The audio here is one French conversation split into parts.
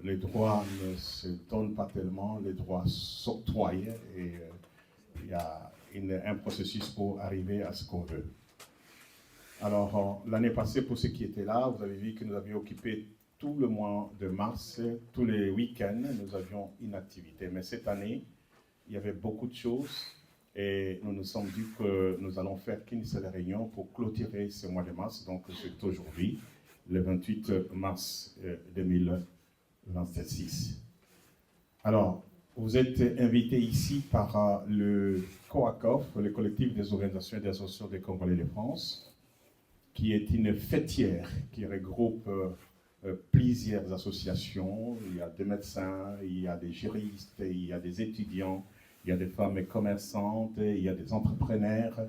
les droits ne se donnent pas tellement, les droits s'octroient et il y a un processus pour arriver à ce qu'on veut. Alors, l'année passée, pour ceux qui étaient là, vous avez vu que nous avions occupé tout le mois de mars, tous les week-ends, nous avions une activité. Mais cette année, il y avait beaucoup de choses et nous nous sommes dit que nous allons faire qu'une seule réunion pour clôturer ce mois de mars. Donc, c'est aujourd'hui, le 28 mars 2026. Alors, vous êtes invités ici par le COACOF, le collectif des organisations et des associations des Congolais de France, qui est une fêtière qui regroupe plusieurs associations. Il y a des médecins, il y a des juristes, il y a des étudiants, il y a des femmes commerçantes, il y a des entrepreneurs,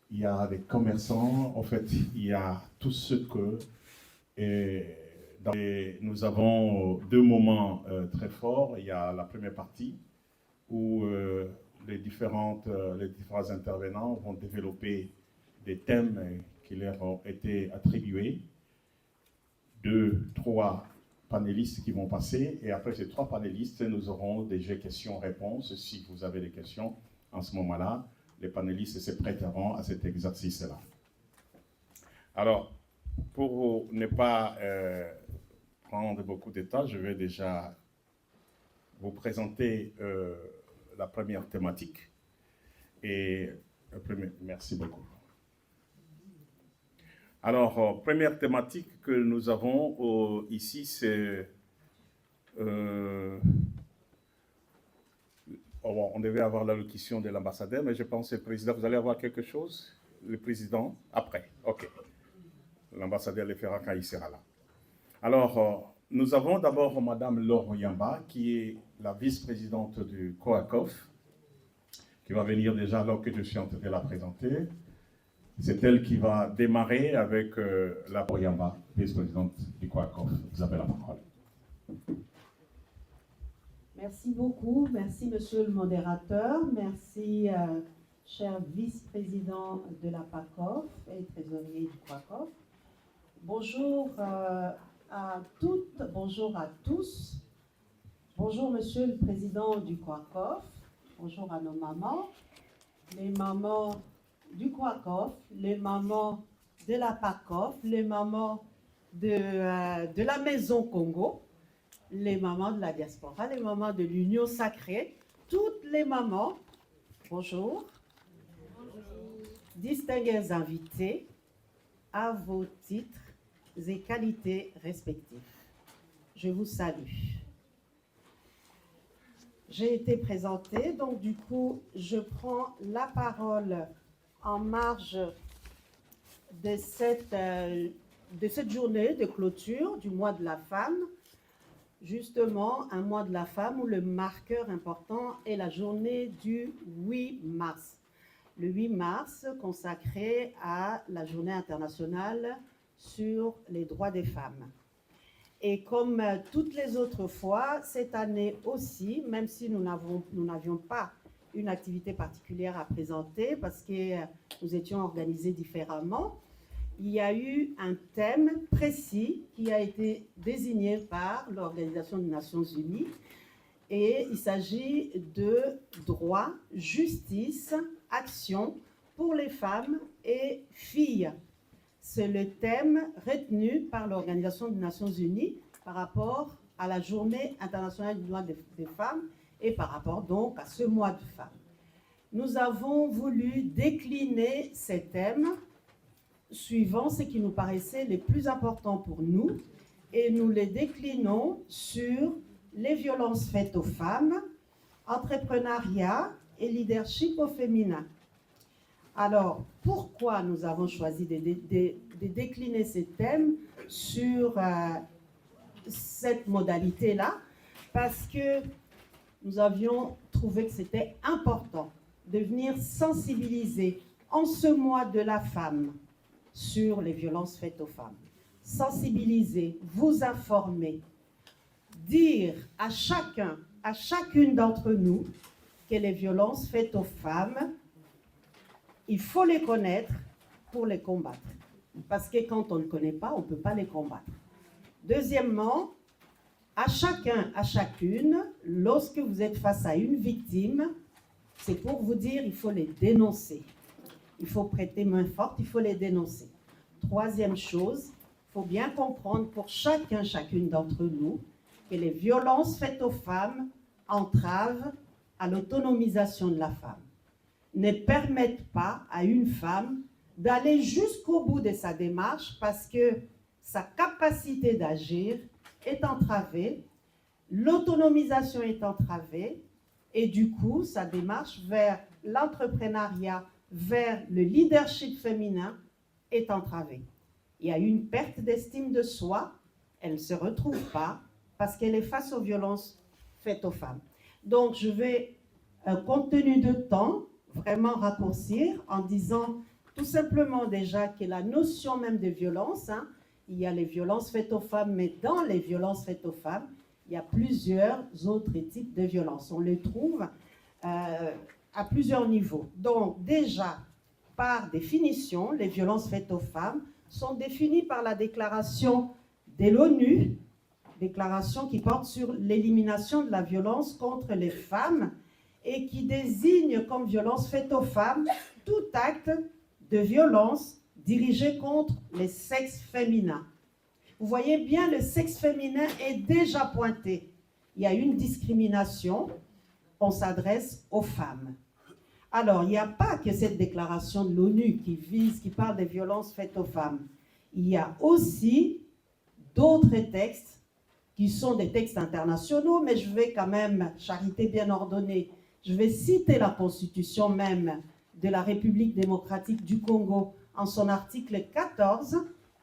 il y a des commerçants. En fait, il y a tout ce que... nous avons deux moments très forts. Il y a la première partie où les différents intervenants vont développer des thèmes qui leur ont été attribués, 2, 3 panélistes qui vont passer, et après ces 3 panélistes, nous aurons des jeux questions-réponses. Si vous avez des questions, en ce moment-là, les panélistes se prêteront à cet exercice-là. Alors, pour ne pas prendre beaucoup de temps, je vais déjà vous présenter la première thématique. Merci beaucoup. Alors, première thématique que nous avons ici, c'est... on devait avoir l'allocution de l'ambassadeur, mais je pense que le président, vous allez avoir quelque chose? Le président, après, ok. L'ambassadeur le fera quand il sera là. Alors, nous avons d'abord Madame Laure Yamba, qui est la vice-présidente du COACOF, qui va venir déjà alors que je suis en train de la présenter. C'est elle qui va démarrer avec la Yamba, vice-présidente du COACOF. Vous avez la parole. Merci beaucoup. Merci, monsieur le modérateur. Merci, cher vice-président de la PACOF et trésorier du COACOF. Bonjour à toutes, bonjour à tous. Bonjour, monsieur le président du COACOF. Bonjour à nos mamans, les mamans du COACOF, les mamans de la PACOF, les mamans de la Maison Congo, les mamans de la diaspora, les mamans de l'Union Sacrée, toutes les mamans, bonjour, distingués invités à vos titres et qualités respectifs. Je vous salue. J'ai été présentée, donc du coup, je prends la parole en marge de cette journée de clôture du mois de la femme, justement un mois de la femme où le marqueur important est la journée du 8 mars. Le 8 mars consacré à la journée internationale sur les droits des femmes. Et comme toutes les autres fois, cette année aussi, même si nous n'avions pas une activité particulière à présenter parce que nous étions organisés différemment, il y a eu un thème précis qui a été désigné par l'Organisation des Nations Unies et il s'agit de droit, justice, action pour les femmes et filles. C'est le thème retenu par l'Organisation des Nations Unies par rapport à la Journée internationale du droit des femmes et par rapport donc à ce mois de femmes. Nous avons voulu décliner ces thèmes suivant ce qui nous paraissait les plus importants pour nous et nous les déclinons sur les violences faites aux femmes, entrepreneuriat et leadership au féminin. Alors, pourquoi nous avons choisi de décliner ces thèmes sur cette modalité-là? Parce que nous avions trouvé que c'était important de venir sensibiliser en ce mois de la femme sur les violences faites aux femmes. Sensibiliser, vous informer, dire à chacun, à chacune d'entre nous que les violences faites aux femmes, il faut les connaître pour les combattre. Parce que quand on ne connaît pas, on ne peut pas les combattre. Deuxièmement, À chacun, à chacune, lorsque vous êtes face à une victime, c'est pour vous dire il faut les dénoncer. Il faut prêter main forte, il faut les dénoncer. Troisième chose, il faut bien comprendre pour chacun, chacune d'entre nous, que les violences faites aux femmes entravent à l'autonomisation de la femme, ne permettent pas à une femme d'aller jusqu'au bout de sa démarche parce que sa capacité d'agir est entravée, l'autonomisation est entravée et du coup, sa démarche vers l'entrepreneuriat, vers le leadership féminin est entravée. Il y a une perte d'estime de soi, elle ne se retrouve pas parce qu'elle est face aux violences faites aux femmes. Donc, je vais, compte tenu de temps, vraiment raccourcir en disant tout simplement déjà que la notion même de violence, il y a les violences faites aux femmes, mais dans les violences faites aux femmes, il y a plusieurs autres types de violences. On les trouve à plusieurs niveaux. Donc déjà, par définition, les violences faites aux femmes sont définies par la déclaration de l'ONU, déclaration qui porte sur l'élimination de la violence contre les femmes et qui désigne comme violence faite aux femmes tout acte de violence dirigé contre les sexes féminins. Vous voyez bien, le sexe féminin est déjà pointé. Il y a une discrimination, on s'adresse aux femmes. Alors, il n'y a pas que cette déclaration de l'ONU qui parle des violences faites aux femmes. Il y a aussi d'autres textes qui sont des textes internationaux, mais je vais quand même, charité bien ordonnée, je vais citer la Constitution même de la République démocratique du Congo en son article 14,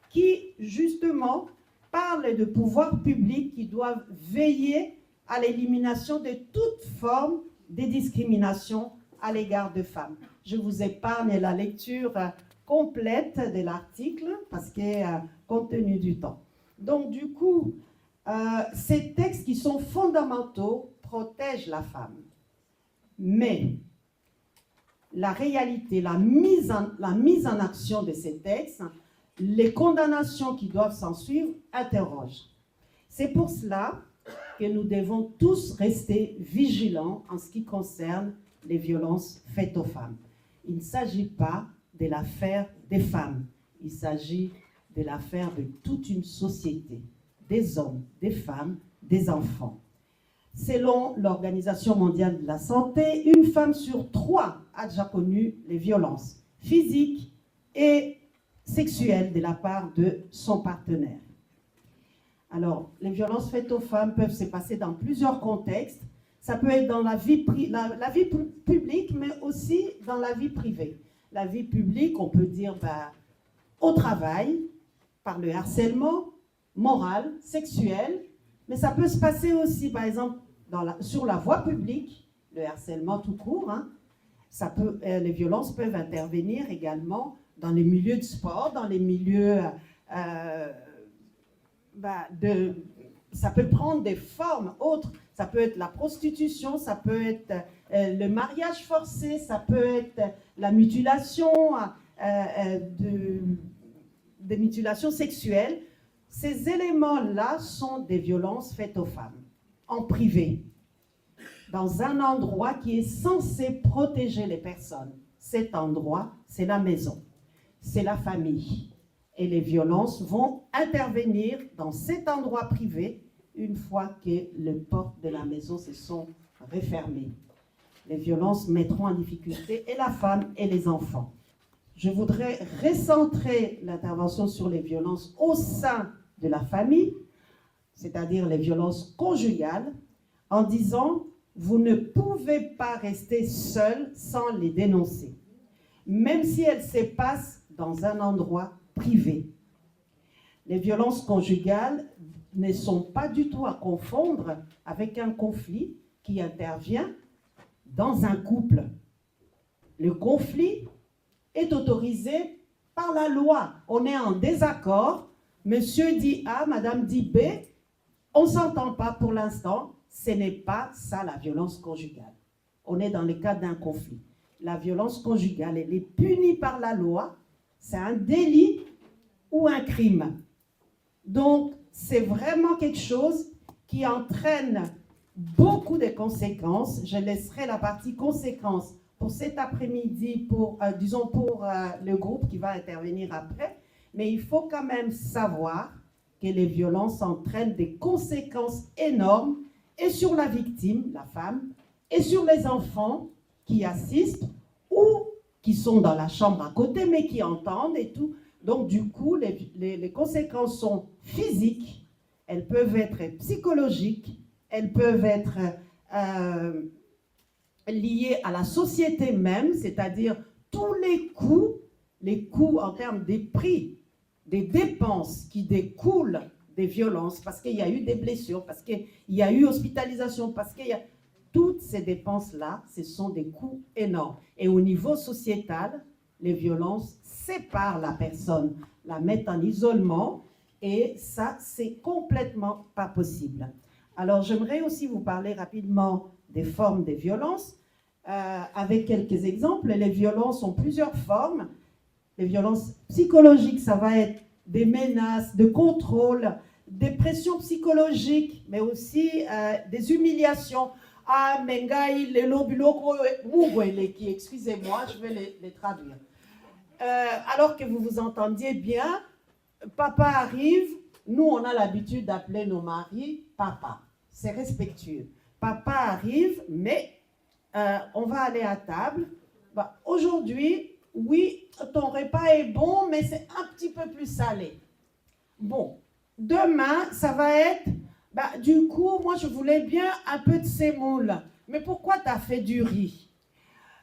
qui justement parle de pouvoirs publics qui doivent veiller à l'élimination de toute forme de discrimination à l'égard de femmes. Je vous épargne la lecture complète de l'article parce que compte tenu du temps. Donc du coup, ces textes qui sont fondamentaux protègent la femme. Mais la réalité, la mise en action de ces textes, les condamnations qui doivent s'en suivre interrogent. C'est pour cela que nous devons tous rester vigilants en ce qui concerne les violences faites aux femmes. Il ne s'agit pas de l'affaire des femmes, il s'agit de l'affaire de toute une société, des hommes, des femmes, des enfants. Selon l'Organisation mondiale de la santé, une femme sur 3 a déjà connu les violences physiques et sexuelles de la part de son partenaire. Alors, les violences faites aux femmes peuvent se passer dans plusieurs contextes. Ça peut être dans la vie publique, mais aussi dans la vie privée. La vie publique, on peut dire au travail, par le harcèlement moral, sexuel, mais ça peut se passer aussi, par exemple, sur la voie publique, le harcèlement tout court. Les violences peuvent intervenir également dans les milieux de sport, dans les milieux ça peut prendre des formes autres. Ça peut être la prostitution, ça peut être le mariage forcé, ça peut être la mutilation, des mutilations sexuelles. Ces éléments-là sont des violences faites aux femmes, en privé, dans un endroit qui est censé protéger les personnes. Cet endroit, c'est la maison, c'est la famille. Et les violences vont intervenir dans cet endroit privé une fois que les portes de la maison se sont refermées. Les violences mettront en difficulté et la femme et les enfants. Je voudrais recentrer l'intervention sur les violences au sein de la famille, c'est-à-dire les violences conjugales, en disant « vous ne pouvez pas rester seul sans les dénoncer, même si elles se passent dans un endroit privé. » Les violences conjugales ne sont pas du tout à confondre avec un conflit qui intervient dans un couple. Le conflit est autorisé par la loi. On est en désaccord, monsieur dit A, madame dit B, on ne s'entend pas pour l'instant, ce n'est pas ça la violence conjugale. On est dans le cadre d'un conflit. La violence conjugale, elle est punie par la loi, c'est un délit ou un crime. Donc, c'est vraiment quelque chose qui entraîne beaucoup de conséquences. Je laisserai la partie conséquences pour cet après-midi, disons pour le groupe qui va intervenir après. Mais il faut quand même savoir que les violences entraînent des conséquences énormes et sur la victime, la femme, et sur les enfants qui assistent ou qui sont dans la chambre à côté, mais qui entendent et tout. Donc, du coup, les conséquences sont physiques, elles peuvent être psychologiques, elles peuvent être liées à la société même, c'est-à-dire tous les coûts en termes des prix, des dépenses qui découlent des violences, parce qu'il y a eu des blessures, parce qu'il y a eu hospitalisation, parce qu'il y a... Toutes ces dépenses-là, ce sont des coûts énormes. Et au niveau sociétal, les violences séparent la personne, la mettent en isolement, et ça, c'est complètement pas possible. Alors, j'aimerais aussi vous parler rapidement des formes des violences, avec quelques exemples. Les violences ont plusieurs formes. Les violences psychologiques, ça va être des menaces, de contrôle, des pressions psychologiques, mais aussi des humiliations. Ah, mengai, lelo, biloko, mugweleki, excusez-moi, je vais les traduire. Alors que vous vous entendiez bien, papa arrive, nous on a l'habitude d'appeler nos maris papa, c'est respectueux. Papa arrive, mais on va aller à table. Bah, aujourd'hui, oui, ton repas est bon, mais c'est un petit peu plus salé. Bon, demain, ça va être... Bah, du coup, moi, je voulais bien un peu de sémoule. Mais pourquoi tu as fait du riz?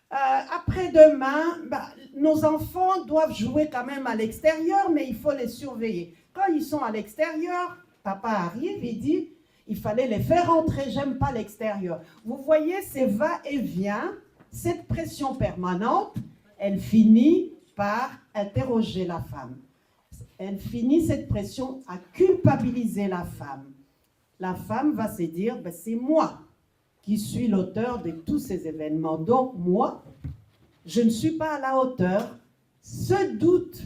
Après-demain, bah, nos enfants doivent jouer quand même à l'extérieur, mais il faut les surveiller. Quand ils sont à l'extérieur, papa arrive et dit, il fallait les faire rentrer, j'aime pas l'extérieur. Vous voyez, ces va-et-vient, cette pression permanente, elle finit par interroger la femme. Elle finit cette pression à culpabiliser la femme. La femme va se dire, ben, c'est moi qui suis l'auteur de tous ces événements. Donc moi, je ne suis pas à la hauteur. Ce doute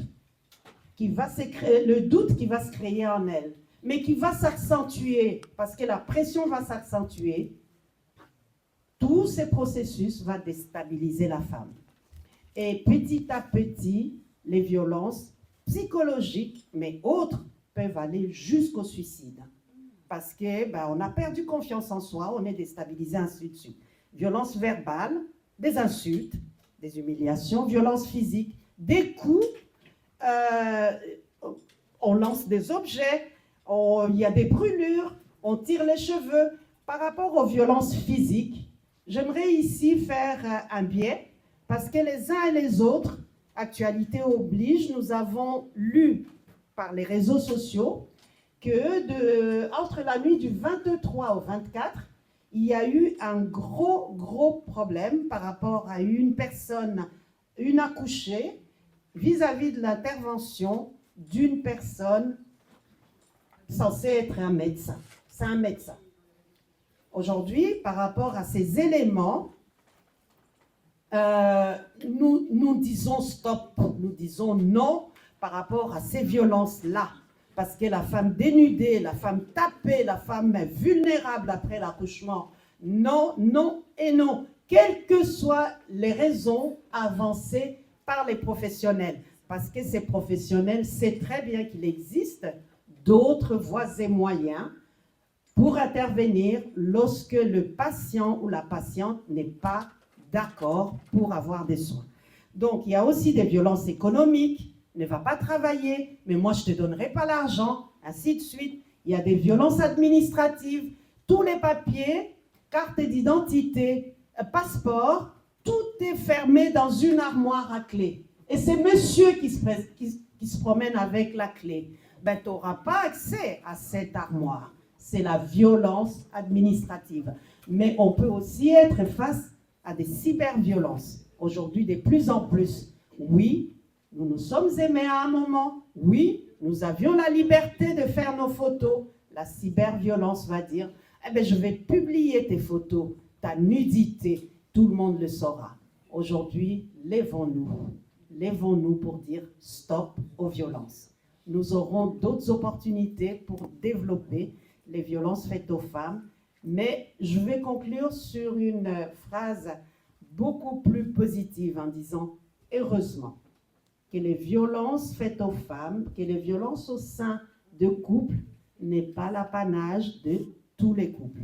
qui va se créer, le doute qui va se créer en elle, mais qui va s'accentuer, parce que la pression va s'accentuer, tout ce processus va déstabiliser la femme. Et petit à petit, les violences psychologiques, mais autres, peuvent aller jusqu'au suicide. Parce que on a perdu confiance en soi, on est déstabilisé, ainsi de suite. Violence verbale, des insultes, des humiliations, violence physique, des coups, on lance des objets, il y a des brûlures, on tire les cheveux. Par rapport aux violences physiques, j'aimerais ici faire un biais, parce que les uns et les autres, actualité oblige, nous avons lu par les réseaux sociaux que entre la nuit du 23 au 24, il y a eu un gros problème par rapport à une personne, une accouchée, vis-à-vis de l'intervention d'une personne censée être un médecin. C'est un médecin. Aujourd'hui, par rapport à ces éléments, nous disons stop, nous disons non par rapport à ces violences-là. Parce que la femme dénudée, la femme tapée, la femme vulnérable après l'accouchement, non, non et non. Quelles que soient les raisons avancées par les professionnels. Parce que ces professionnels savent très bien qu'il existe d'autres voies et moyens pour intervenir lorsque le patient ou la patiente n'est pas d'accord pour avoir des soins. Donc, il y a aussi des violences économiques. Ne va pas travailler, mais moi, je ne te donnerai pas l'argent, ainsi de suite. Il y a des violences administratives. Tous les papiers, carte d'identité, passeport, tout est fermé dans une armoire à clé. Et c'est monsieur qui se promène avec la clé. Ben, tu n'auras pas accès à cette armoire. C'est la violence administrative. Mais on peut aussi être face à des cyberviolences. Aujourd'hui, de plus en plus. Oui, nous nous sommes aimés à un moment. Oui, nous avions la liberté de faire nos photos. La cyberviolence va dire, eh bien, je vais publier tes photos, ta nudité, tout le monde le saura. Aujourd'hui, lèvons-nous pour dire stop aux violences. Nous aurons d'autres opportunités pour développer les violences faites aux femmes. Mais je vais conclure sur une phrase beaucoup plus positive en disant « heureusement » que les violences faites aux femmes, que les violences au sein de couples n'est pas l'apanage de tous les couples.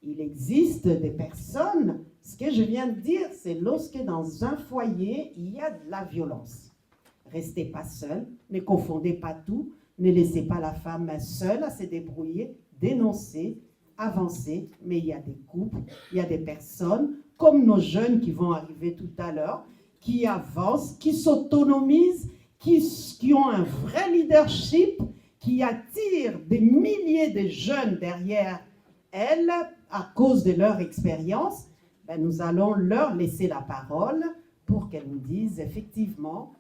Il existe des personnes, ce que je viens de dire, c'est lorsque dans un foyer, il y a de la violence. Restez pas seul, ne confondez pas tout, ne laissez pas la femme seule à se débrouiller, dénoncer, avancer, mais il y a des couples, il y a des personnes, comme nos jeunes qui vont arriver tout à l'heure, qui avancent, qui s'autonomisent, qui ont un vrai leadership, qui attirent des milliers de jeunes derrière elles à cause de leur expérience. Ben, nous allons leur laisser la parole pour qu'elles nous disent effectivement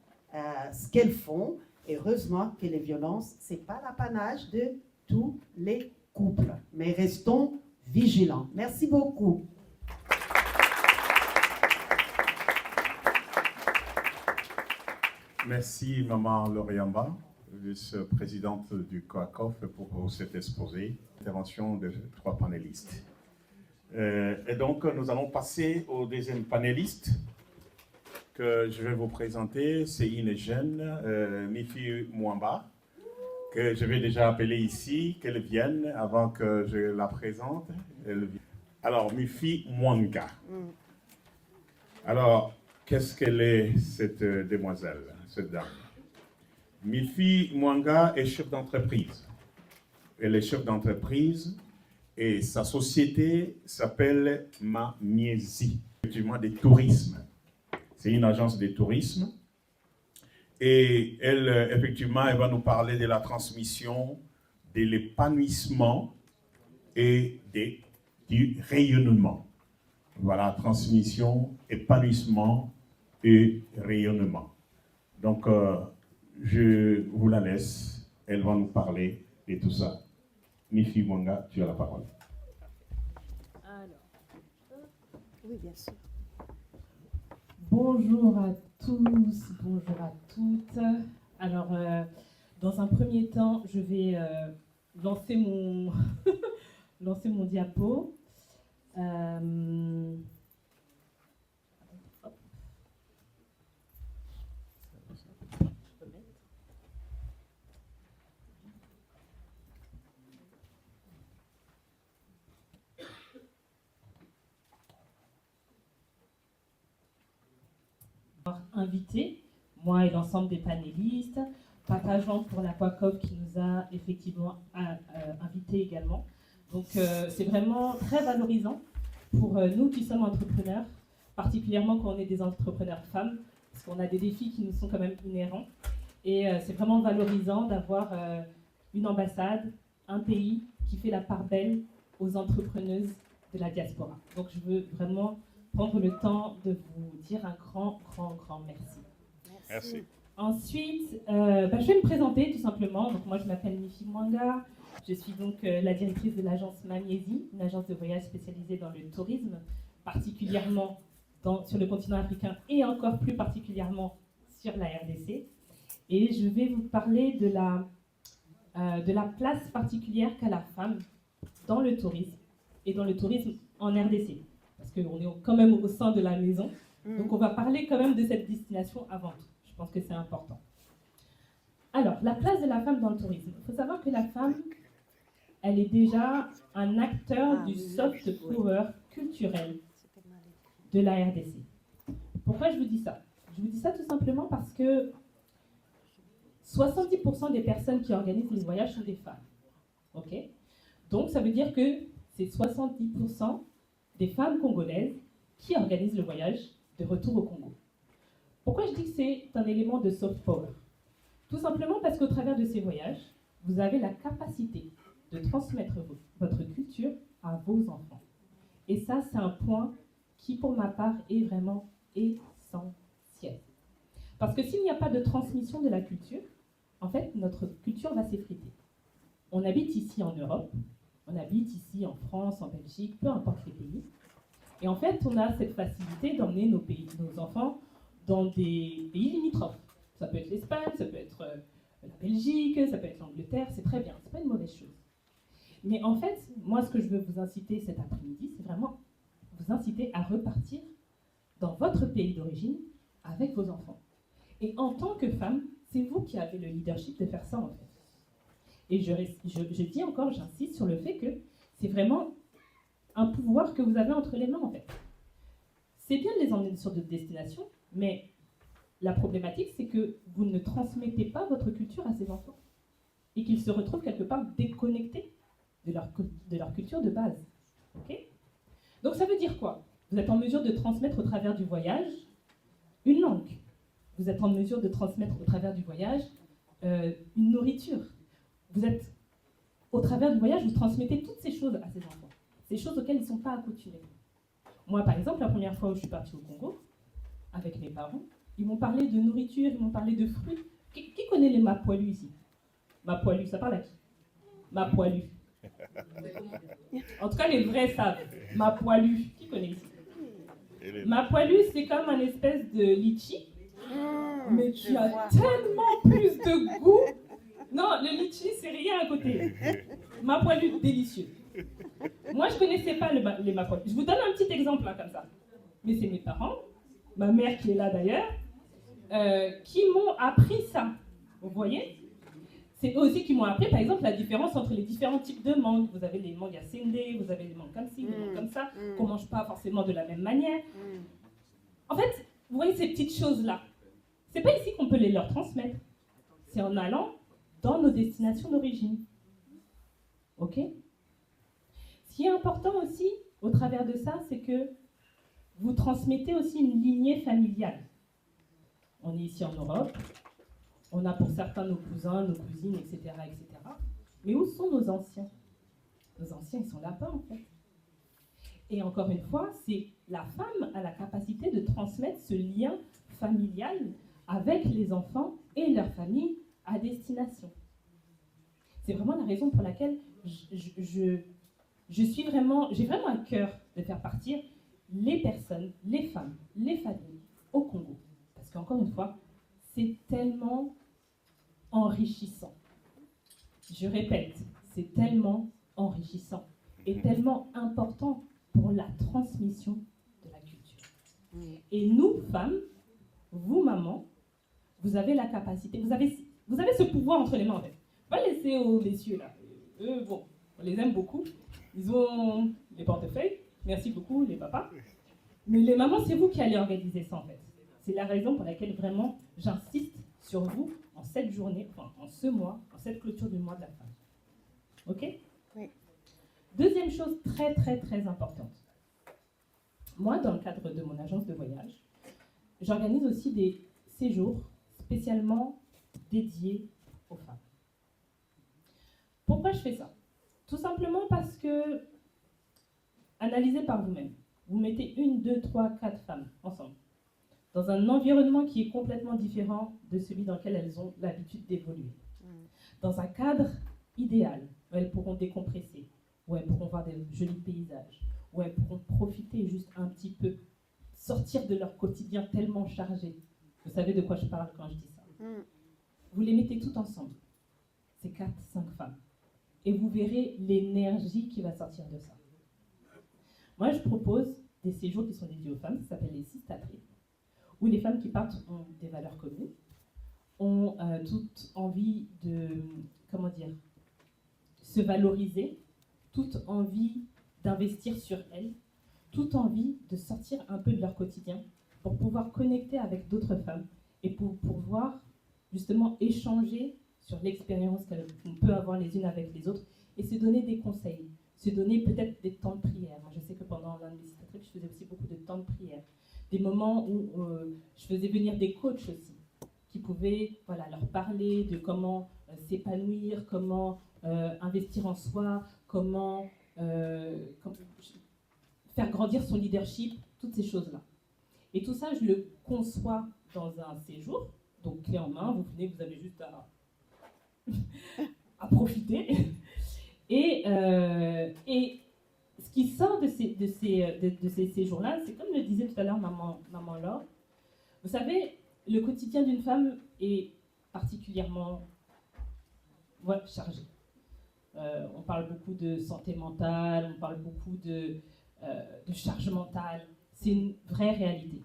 ce qu'elles font. Et heureusement que les violences, ce n'est pas l'apanage de tous les couples. Mais restons vigilants. Merci beaucoup. Merci, Maman Loriamba, vice-présidente du COACOF, pour cet exposé. Intervention des 3 panélistes. Et donc, nous allons passer au deuxième panéliste que je vais vous présenter. C'est une jeune, Mifi Mwamba, que je vais déjà appeler ici, qu'elle vienne avant que je la présente. Alors, Mifi Mwanga. Alors, qu'est-ce qu'elle est, cette demoiselle, cette dame? Mifi Mwanga est chef d'entreprise. Elle est chef d'entreprise et sa société s'appelle Mamiezi, effectivement des tourismes. C'est une agence de tourisme. Et elle, effectivement, elle va nous parler de la transmission, de l'épanouissement et du rayonnement. Voilà, transmission, épanouissement et rayonnement. Donc, je vous la laisse. Elle va nous parler de tout ça. Mifi Mwanga, tu as la parole. Alors, oui, bien sûr. Bonjour à tous, bonjour à toutes. Alors, dans un premier temps, je vais lancer mon, lancer mon diapo. Invité, moi et l'ensemble des panélistes, partageant pour la COACOF qui nous a effectivement invités également. Donc c'est vraiment très valorisant pour nous qui sommes entrepreneurs, particulièrement quand on est des entrepreneurs femmes, parce qu'on a des défis qui nous sont quand même inhérents. Et c'est vraiment valorisant d'avoir une ambassade, un pays qui fait la part belle aux entrepreneuses de la diaspora. Donc je veux vraiment prendre le temps de vous dire un grand merci. Merci. Ensuite, je vais me présenter tout simplement. Donc moi je m'appelle Mifi Mwanga, je suis donc la directrice de l'agence Mamiezi, une agence de voyage spécialisée dans le tourisme, particulièrement sur le continent africain et encore plus particulièrement sur la RDC. Et je vais vous parler de la place particulière qu'a la femme dans le tourisme et dans le tourisme en RDC. Parce qu'on est quand même au sein de la maison. Donc on va parler quand même de cette destination avant tout. Je pense que c'est important. Alors, la place de la femme dans le tourisme. Il faut savoir que la femme, elle est déjà un acteur du soft power culturel de la RDC. Pourquoi je vous dis ça? Je vous dis ça tout simplement parce que 70% des personnes qui organisent les voyages sont des femmes. Ok? Donc ça veut dire que c'est 70% des femmes congolaises qui organisent le voyage de retour au Congo. Pourquoi je dis que c'est un élément de soft power? Tout simplement parce qu'au travers de ces voyages, vous avez la capacité de transmettre votre culture à vos enfants. Et ça, c'est un point qui, pour ma part, est vraiment essentiel. Parce que s'il n'y a pas de transmission de la culture, en fait, notre culture va s'effriter. On habite ici en Europe, on habite ici en France, en Belgique, peu importe les pays. Et en fait, on a cette facilité d'emmener nos enfants dans des pays limitrophes. Ça peut être l'Espagne, ça peut être la Belgique, ça peut être l'Angleterre, c'est très bien, c'est pas une mauvaise chose. Mais en fait, moi, ce que je veux vous inciter cet après-midi, c'est vraiment vous inciter à repartir dans votre pays d'origine avec vos enfants. Et en tant que femme, c'est vous qui avez le leadership de faire ça, en fait. Et je dis encore, j'insiste sur le fait que c'est vraiment un pouvoir que vous avez entre les mains, en fait. C'est bien de les emmener sur d'autres destinations, mais la problématique, c'est que vous ne transmettez pas votre culture à ces enfants et qu'ils se retrouvent quelque part déconnectés de leur culture de base. Okay? Donc ça veut dire quoi? Vous êtes en mesure de transmettre au travers du voyage une langue. Vous êtes en mesure de transmettre au travers du voyage une nourriture. Vous êtes, au travers du voyage, vous transmettez toutes ces choses à ces enfants. Ces choses auxquelles ils ne sont pas accoutumés. Moi, par exemple, la première fois où je suis partie au Congo, avec mes parents, ils m'ont parlé de nourriture, ils m'ont parlé de fruits. Qui connaît les mapoilus ici? Mapoilus, ça parle à qui? Mapoilus. En tout cas, les vrais savent. Mapoilus, qui connaît ici? Mapoilus, c'est comme un espèce de litchi, mais qui a tellement plus de goût. Non, le litchi, c'est rien à côté. Mapoilus, délicieux. Moi, je ne connaissais pas les mapoilus. Je vous donne un petit exemple là, comme ça. Mais c'est mes parents, ma mère qui est là d'ailleurs, qui m'ont appris ça. Vous voyez? C'est eux aussi qui m'ont appris, par exemple, la différence entre les différents types de mangues. Vous avez les mangues à sendé, vous avez les mangues comme ci, les mangues comme ça, qu'on ne mange pas forcément de la même manière. En fait, vous voyez ces petites choses-là. C'est pas ici qu'on peut les leur transmettre. C'est en allant dans nos destinations d'origine. Ok? Ce qui est important aussi, au travers de ça, c'est que vous transmettez aussi une lignée familiale. On est ici en Europe, on a pour certains nos cousins, nos cousines, etc., etc. Mais où sont nos anciens? Nos anciens, ils sont là-bas, en fait. Et encore une fois, c'est la femme a la capacité de transmettre ce lien familial avec les enfants et leur famille à destination. C'est vraiment la raison pour laquelle j'ai vraiment à cœur de faire partir les personnes, les femmes, les familles au Congo. Parce qu'encore une fois, c'est tellement enrichissant. Je répète, c'est tellement enrichissant et tellement important pour la transmission de la culture. Et nous, femmes, vous, mamans, vous avez la capacité, vous avez ce pouvoir entre les mains, en fait. Pas laisser aux messieurs, là. Eux, bon, on les aime beaucoup. Ils ont les portefeuilles. Merci beaucoup, les papas. Mais les mamans, c'est vous qui allez organiser ça, en fait. C'est la raison pour laquelle, vraiment, j'insiste sur vous en cette journée, enfin, en ce mois, en cette clôture du mois de la femme. OK? Oui. Deuxième chose très, très, très importante. Moi, dans le cadre de mon agence de voyage, j'organise aussi des séjours spécialement dédiés aux femmes. Pourquoi je fais ça? Tout simplement parce que, analysez par vous-même, vous mettez 1, 2, 3, 4 femmes ensemble, dans un environnement qui est complètement différent de celui dans lequel elles ont l'habitude d'évoluer. Dans un cadre idéal, où elles pourront décompresser, où elles pourront voir des jolis paysages, où elles pourront profiter juste un petit peu, sortir de leur quotidien tellement chargé. Vous savez de quoi je parle quand je dis ça. Vous les mettez toutes ensemble, ces 4, 5 femmes, et vous verrez l'énergie qui va sortir de ça. Moi, je propose des séjours qui sont dédiés aux femmes, ça s'appelle les Sister Trips, où les femmes qui partent ont des valeurs communes, ont toute envie de, se valoriser, toute envie d'investir sur elles, toute envie de sortir un peu de leur quotidien pour pouvoir connecter avec d'autres femmes et pour pouvoir justement échanger sur l'expérience qu'on peut avoir les unes avec les autres et se donner des conseils, se donner peut-être des temps de prière. Moi, je sais que pendant l'un de mes Sister Trips, je faisais aussi beaucoup de temps de prière. Des moments où je faisais venir des coachs aussi, qui pouvaient leur parler de comment s'épanouir, comment investir en soi, comment faire grandir son leadership, toutes ces choses-là. Et tout ça, je le conçois dans un séjour, donc clé en main, vous venez, vous avez juste à profiter. Et ce qui sort de ces séjours-là, c'est comme le disait tout à l'heure maman Laure, vous savez, le quotidien d'une femme est particulièrement chargé. On parle beaucoup de santé mentale, on parle beaucoup de charge mentale. C'est une vraie réalité.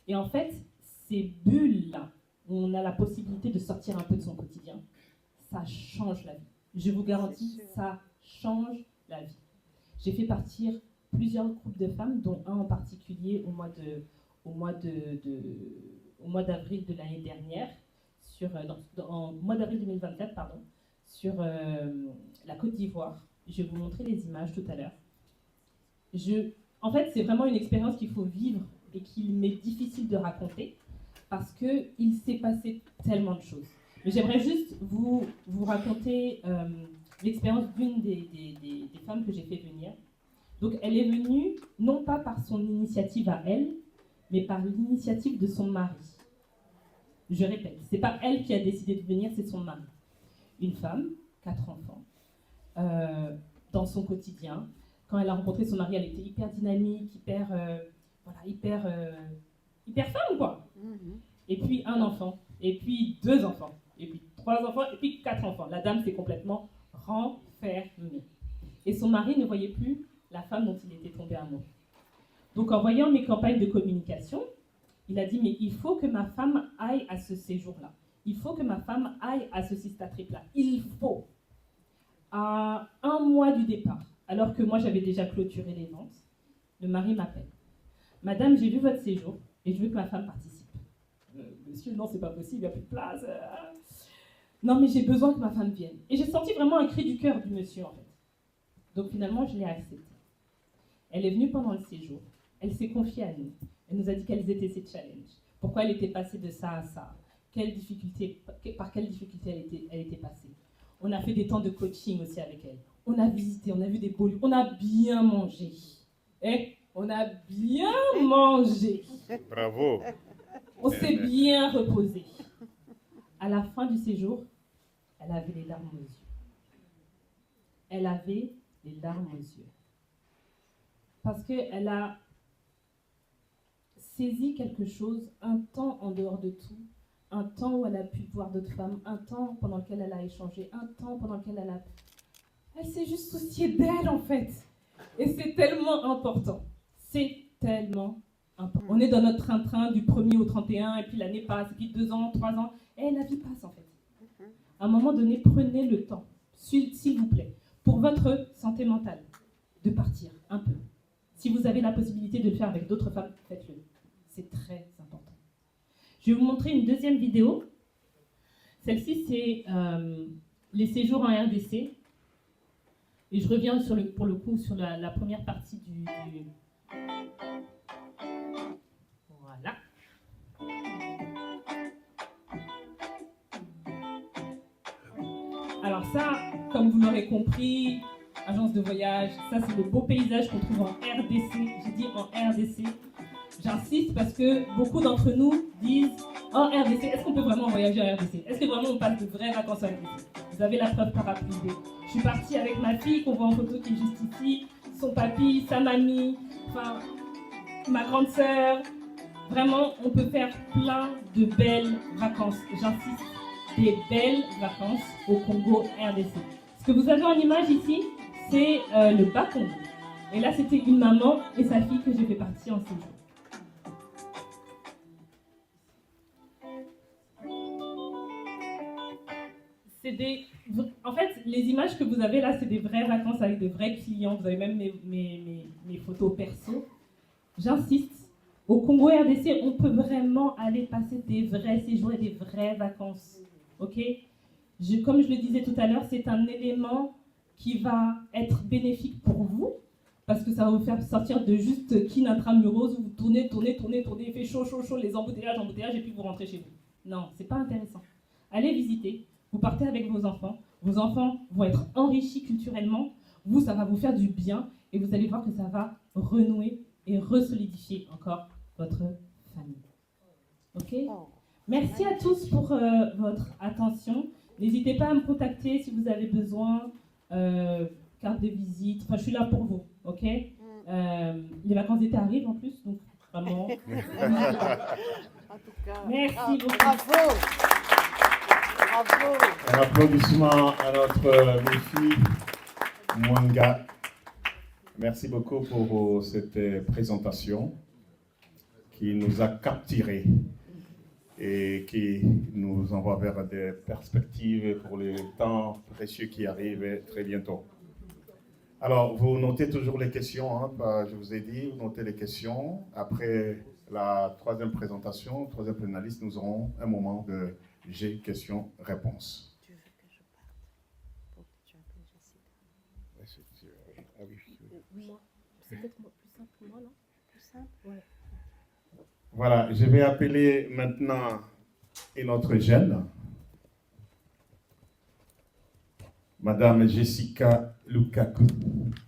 Et en fait, ces bulles-là, où on a la possibilité de sortir un peu de son quotidien, ça change la vie. Je vous garantis, ça change la vie. J'ai fait partir plusieurs groupes de femmes, dont un en particulier au mois d'avril de l'année dernière, en mois d'avril 2024, pardon, sur la Côte d'Ivoire. Je vais vous montrer les images tout à l'heure. En fait, c'est vraiment une expérience qu'il faut vivre et qu'il m'est difficile de raconter parce qu'il s'est passé tellement de choses. Mais j'aimerais juste vous raconter l'expérience d'une des femmes que j'ai fait venir. Donc, elle est venue non pas par son initiative à elle, mais par l'initiative de son mari. Je répète, c'est pas elle qui a décidé de venir, c'est son mari. Une femme, 4 enfants, dans son quotidien. Quand elle a rencontré son mari, elle était hyper dynamique, hyper femme, quoi. Et puis un enfant, et puis 2 enfants, et puis 3 enfants, et puis 4 enfants. La dame s'est complètement renfermée. Et son mari ne voyait plus la femme dont il était tombé amoureux. Donc en voyant mes campagnes de communication, il a dit, mais il faut que ma femme aille à ce séjour-là. Il faut que ma femme aille à ce Sista Trip-là. Il faut. À 1 mois du départ, alors que moi j'avais déjà clôturé les ventes, le mari m'appelle. Madame, j'ai vu votre séjour et je veux que ma femme participe. Monsieur, non, c'est pas possible, il n'y a plus de place. Non, mais j'ai besoin que ma femme vienne. Et j'ai senti vraiment un cri du cœur du monsieur, en fait. Donc finalement, je l'ai acceptée. Elle est venue pendant le séjour. Elle s'est confiée à nous. Elle nous a dit quels étaient ses challenges. Pourquoi elle était passée de ça à ça. Par quelle difficulté elle était passée. On a fait des temps de coaching aussi avec elle. On a visité, on a vu des beaux lieux. On a bien mangé. On a bien mangé. Bravo. On s'est bien reposé. À la fin du séjour, elle avait les larmes aux yeux. Elle avait les larmes aux yeux. Parce qu'elle a saisi quelque chose, un temps en dehors de tout, un temps où elle a pu voir d'autres femmes, un temps pendant lequel elle a échangé, un temps pendant lequel elle s'est juste souciée d'elle, en fait. Et c'est tellement important. C'est tellement important. On est dans notre train-train du 1er au 31, et puis l'année passe, et puis 2 ans, 3 ans, et la vie passe, en fait. À un moment donné, prenez le temps, s'il vous plaît, pour votre santé mentale, de partir un peu. Si vous avez la possibilité de le faire avec d'autres femmes, faites-le. C'est très important. Je vais vous montrer une deuxième vidéo. Celle-ci, c'est les séjours en RDC. Et je reviens pour le coup sur la première partie du... Voilà. Alors ça, comme vous l'aurez compris, agence de voyage, ça c'est le beau paysage qu'on trouve en RDC. J'ai dit en RDC. J'insiste parce que beaucoup d'entre nous disent en RDC, est-ce qu'on peut vraiment voyager en RDC? Est-ce que vraiment on passe de vraies vacances en RDC? Vous avez la preuve par A plus B. Je suis partie avec ma fille qu'on voit en photo qui est juste ici, son papy, sa mamie, enfin ma grande sœur. Vraiment, on peut faire plein de belles vacances. J'insiste, des belles vacances au Congo RDC. Ce que vous avez en image ici, c'est le Bas-Congo. Et là, c'était une maman et sa fille que j'ai fait partie en séjour. En fait, les images que vous avez là, c'est des vraies vacances avec de vrais clients. Vous avez même mes photos perso. J'insiste, au Congo RDC, on peut vraiment aller passer des vrais séjours et des vraies vacances. Ok? Comme je le disais tout à l'heure, c'est un élément qui va être bénéfique pour vous, parce que ça va vous faire sortir de juste Kin Intramuros, où vous tournez, il fait chaud, les embouteillages, et puis vous rentrez chez vous. Non, c'est pas intéressant. Allez visiter. Vous partez avec vos enfants vont être enrichis culturellement, vous, ça va vous faire du bien, et vous allez voir que ça va renouer et resolidifier encore votre famille. Ok? Merci à tous pour votre attention. N'hésitez pas à me contacter si vous avez besoin, carte de visite, enfin je suis là pour vous, ok? Les vacances d'été arrivent en plus, donc vraiment. En tout cas, Merci beaucoup. Bravo. Bravo. Un applaudissement à notre Mifi Mwanga. Merci beaucoup pour cette présentation qui nous a capturés et qui nous envoie vers des perspectives pour les temps précieux qui arrivent très bientôt. Alors, vous notez toujours les questions, hein, je vous ai dit, vous notez les questions. Après la troisième présentation, troisième pénaliste, nous aurons un moment de G, questions-réponses. Tu veux que je parte pour que tu appelles Jessica? Ah oui. Moi. C'est peut-être plus simple pour moi, non? Plus simple? Ouais. Voilà, je vais appeler maintenant une autre jeune, Madame Jessica Lukaku,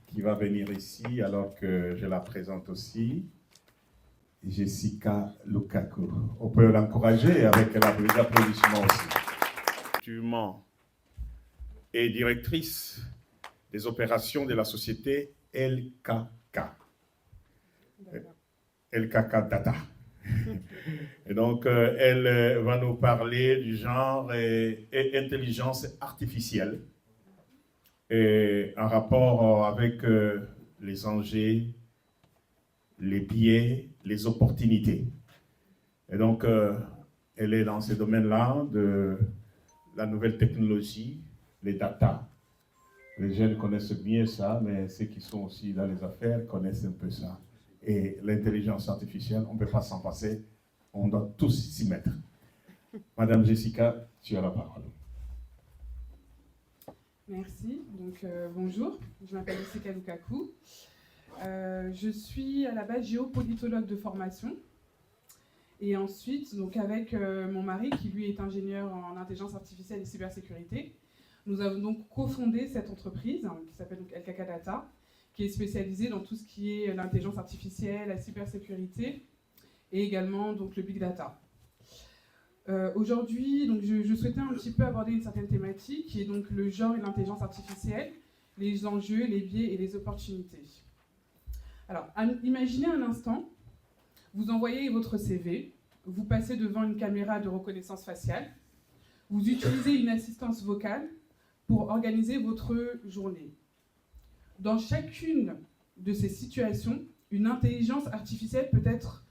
qui va venir ici alors que je la présente aussi. Jessica Lukaku. On peut l'encourager avec les applaudissements aussi. Actuellement, est directrice des opérations de la société LKK. LKK Data. Et donc, elle va nous parler du genre et intelligence artificielle et en rapport avec les enjeux, les biais, les opportunités. Et donc, elle est dans ces domaines-là de la nouvelle technologie, les data. Les jeunes connaissent bien ça, mais ceux qui sont aussi dans les affaires connaissent un peu ça. Et l'intelligence artificielle, on ne peut pas s'en passer, on doit tous s'y mettre. Madame Jessica, tu as la parole. Merci. Donc, bonjour, je m'appelle Jessica Lukaku. Je suis à la base géopolitologue de formation. Et ensuite, donc avec mon mari, qui lui est ingénieur en intelligence artificielle et cybersécurité, nous avons donc cofondé cette entreprise qui s'appelle donc LKK Data, qui est spécialisée dans tout ce qui est l'intelligence artificielle, la cybersécurité et également donc, le big data. Aujourd'hui, donc, je souhaitais un petit peu aborder une certaine thématique qui est donc le genre et l'intelligence artificielle, les enjeux, les biais et les opportunités. Alors, imaginez un instant, vous envoyez votre CV, vous passez devant une caméra de reconnaissance faciale, vous utilisez une assistance vocale pour organiser votre journée. Dans chacune de ces situations, une intelligence artificielle peut être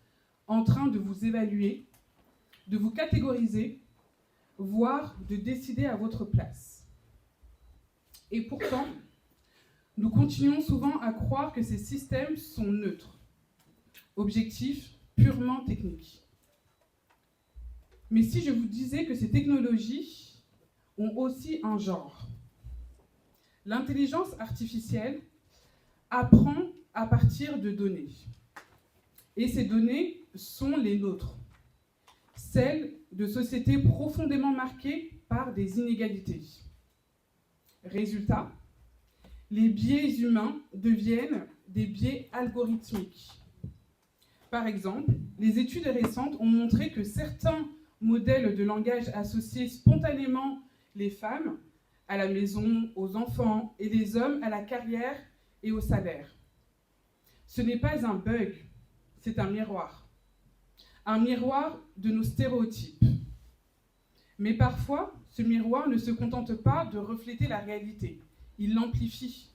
en train de vous évaluer, de vous catégoriser, voire de décider à votre place. Et pourtant, nous continuons souvent à croire que ces systèmes sont neutres, objectifs purement techniques. Mais si je vous disais que ces technologies ont aussi un genre, l'intelligence artificielle apprend à partir de données. Et ces données sont les nôtres, celles de sociétés profondément marquées par des inégalités. Résultat, les biais humains deviennent des biais algorithmiques. Par exemple, les études récentes ont montré que certains modèles de langage associaient spontanément les femmes à la maison, aux enfants, et les hommes à la carrière et au salaire. Ce n'est pas un bug, c'est un miroir de nos stéréotypes. Mais parfois, ce miroir ne se contente pas de refléter la réalité, il l'amplifie.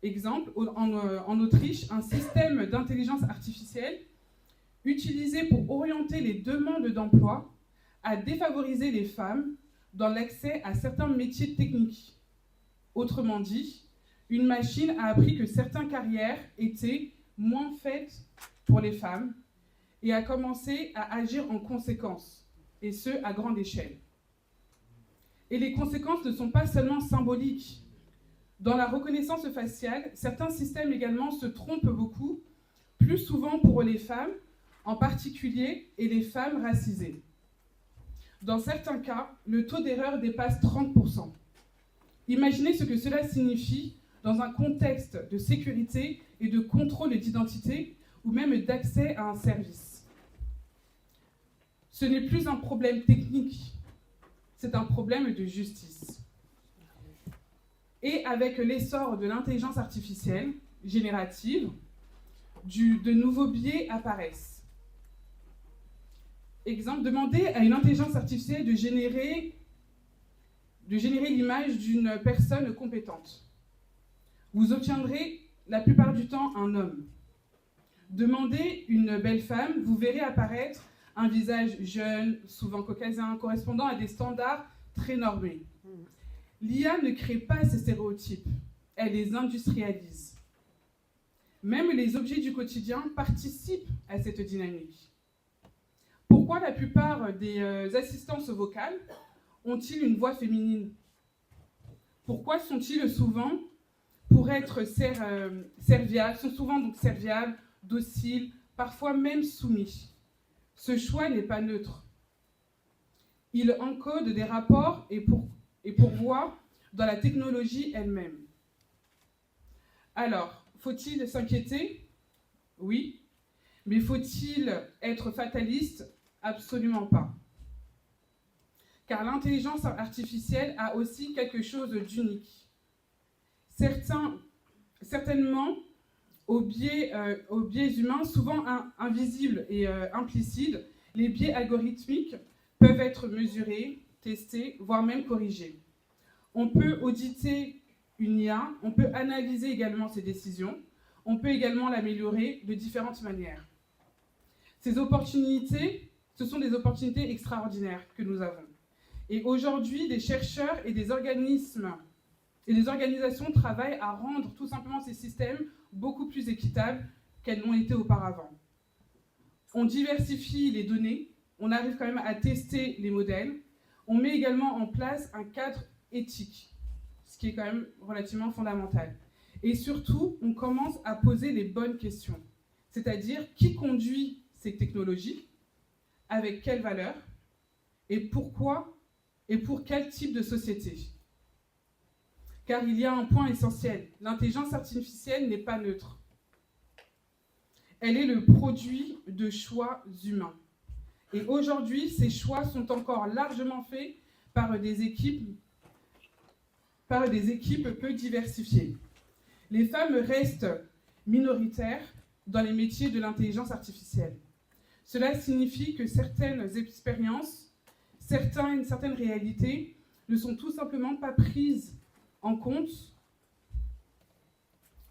Exemple, en Autriche, un système d'intelligence artificielle utilisé pour orienter les demandes d'emploi a défavorisé les femmes dans l'accès à certains métiers techniques. Autrement dit, une machine a appris que certaines carrières étaient moins faites pour les femmes et a commencé à agir en conséquence, et ce, à grande échelle. Et les conséquences ne sont pas seulement symboliques. Dans la reconnaissance faciale, certains systèmes également se trompent beaucoup, plus souvent pour les femmes, en particulier, et les femmes racisées. Dans certains cas, le taux d'erreur dépasse 30%. Imaginez ce que cela signifie dans un contexte de sécurité et de contrôle d'identité ou même d'accès à un service. Ce n'est plus un problème technique, c'est un problème de justice. Et avec l'essor de l'intelligence artificielle générative, de nouveaux biais apparaissent. Exemple, demandez à une intelligence artificielle de générer l'image d'une personne compétente. Vous obtiendrez la plupart du temps un homme. Demandez une belle femme, vous verrez apparaître un visage jeune, souvent caucasien, correspondant à des standards très normés. L'IA ne crée pas ces stéréotypes, elle les industrialise. Même les objets du quotidien participent à cette dynamique. Pourquoi la plupart des assistances vocales ont-ils une voix féminine? Pourquoi sont-ils souvent, pour être serviables, sont souvent donc serviables, dociles, parfois même soumis? Ce choix n'est pas neutre. Il encode des rapports et pourvoit dans la technologie elle-même. Alors, faut-il s'inquiéter? Oui. Mais faut-il être fataliste? Absolument pas. Car l'intelligence artificielle a aussi quelque chose d'unique. Certainement, aux biais humains, souvent invisibles et implicites, les biais algorithmiques peuvent être mesurés, testés, voire même corrigés. On peut auditer une IA, on peut analyser également ses décisions, on peut également l'améliorer de différentes manières. Ces opportunités, ce sont des opportunités extraordinaires que nous avons. Et aujourd'hui, des chercheurs et des organismes et des organisations travaillent à rendre tout simplement ces systèmes beaucoup plus équitables qu'elles n'ont été auparavant. On diversifie les données, on arrive quand même à tester les modèles, on met également en place un cadre éthique, ce qui est quand même relativement fondamental. Et surtout, on commence à poser les bonnes questions, c'est-à-dire qui conduit ces technologies, avec quelle valeur, et pourquoi, et pour quel type de société. Car il y a un point essentiel, l'intelligence artificielle n'est pas neutre. Elle est le produit de choix humains. Et aujourd'hui, ces choix sont encore largement faits par des équipes peu diversifiées. Les femmes restent minoritaires dans les métiers de l'intelligence artificielle. Cela signifie que certaines expériences, certaines réalités ne sont tout simplement pas prises en compte.